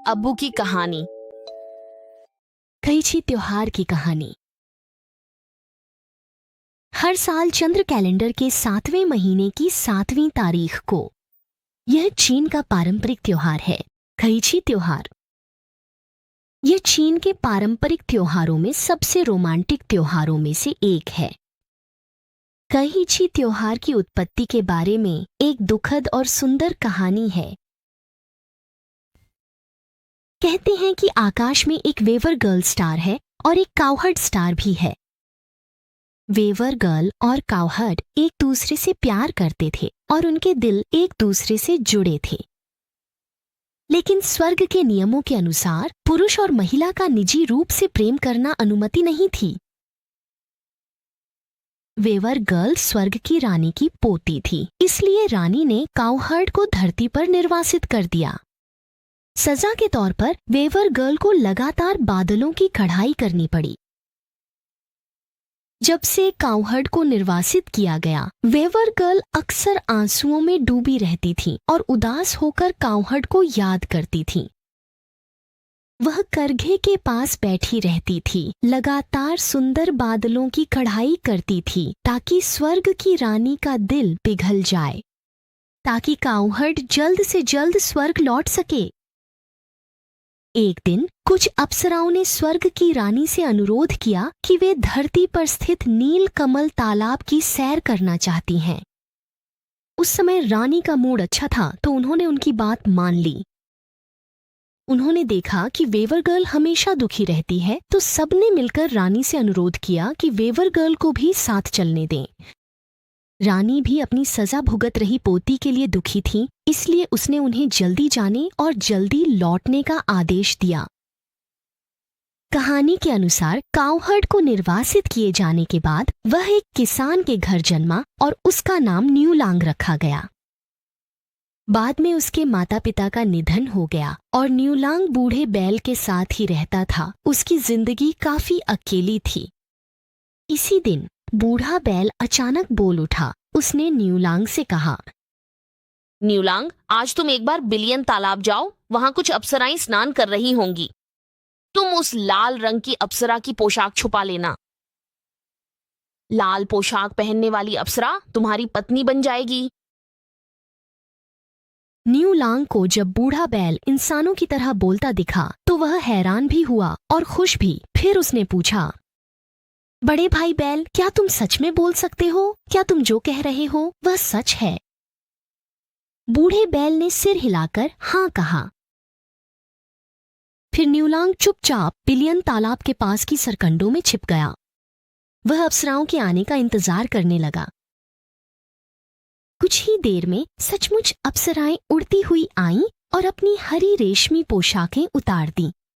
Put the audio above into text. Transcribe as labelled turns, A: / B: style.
A: अब्बू की कहानी।
B: कैची त्योहार की कहानी। हर साल चंद्र कैलेंडर के 7वें महीने की 7वीं तारीख को यह चीन का पारंपरिक त्योहार है, कैची त्योहार। यह चीन के पारंपरिक त्योहारों में सबसे रोमांटिक त्योहारों में से एक है। कैची त्योहार की उत्पत्ति के बारे में एक दुखद और सुंदर कहानी है। कहते हैं कि आकाश में एक वेवर गर्ल स्टार है और एक काउहर्ड स्टार भी है। वेवर गर्ल और काउहर्ड एक दूसरे से प्यार करते थे और उनके दिल एक दूसरे से जुड़े थे। लेकिन स्वर्ग के नियमों के अनुसार पुरुष और महिला का निजी रूप से प्रेम करना अनुमति नहीं थी। वेवर गर्ल स्वर्ग की रानी की पोती थी, इसलिए रानी ने काउहर्ड को धरती पर निर्वासित कर दिया। सजा के तौर पर वेवर गर्ल को लगातार बादलों की कढ़ाई करनी पड़ी। जब से काउहर्ड को निर्वासित किया गया, वेवर गर्ल अक्सर आंसुओं में डूबी रहती थी और उदास होकर काउहर्ड को याद करती थी। वह करघे के पास बैठी रहती थी, लगातार सुंदर बादलों की कढ़ाई करती थी ताकि स्वर्ग की रानी का दिल पिघल जाए, ताकि काउहर्ड जल्द से जल्द स्वर्ग लौट सके। एक दिन कुछ अप्सराओं ने स्वर्ग की रानी से अनुरोध किया कि वे धरती पर स्थित नील कमल तालाब की सैर करना चाहती हैं। उस समय रानी का मूड अच्छा था तो उन्होंने उनकी बात मान ली। उन्होंने देखा कि वेवर गर्ल हमेशा दुखी रहती है, तो सबने मिलकर रानी से अनुरोध किया कि वेवर गर्ल को भी साथ चलने दें। रानी भी अपनी सजा भुगत रही पोती के लिए दुखी थी, इसलिए उसने उन्हें जल्दी जाने और जल्दी लौटने का आदेश दिया। कहानी के अनुसार काउहर्ड को निर्वासित किए जाने के बाद वह एक किसान के घर जन्मा और उसका नाम न्यूलांग रखा गया। बाद में उसके माता पिता का निधन हो गया और न्यूलांग बूढ़े बैल के साथ ही रहता था। उसकी जिंदगी काफी अकेली थी। इसी दिन बूढ़ा बैल अचानक बोल उठा। उसने न्यूलांग से कहा,
A: न्यूलांग, आज तुम एक बार बिलियन तालाब जाओ, वहां कुछ अप्सराएं स्नान कर रही होंगी। तुम उस लाल रंग की अप्सरा की पोशाक छुपा लेना। लाल पोशाक पहनने वाली अप्सरा तुम्हारी पत्नी बन जाएगी।
B: न्यूलांग को जब बूढ़ा बैल इंसानों की तरह बोलता दिखा तो वह हैरान भी हुआ और खुश भी। फिर उसने पूछा, बड़े भाई बैल, क्या तुम सच में बोल सकते हो? क्या तुम जो कह रहे हो वह सच है? बूढ़े बैल ने सिर हिलाकर हाँ कहा। फिर न्यूलांग चुपचाप बिलियन तालाब के पास की सरकंडों में छिप गया। वह अप्सराओं के आने का इंतजार करने लगा। कुछ ही देर में सचमुच अप्सराएं उड़ती हुई आईं और अपनी हरी रेशमी पोशाकें उतार दी।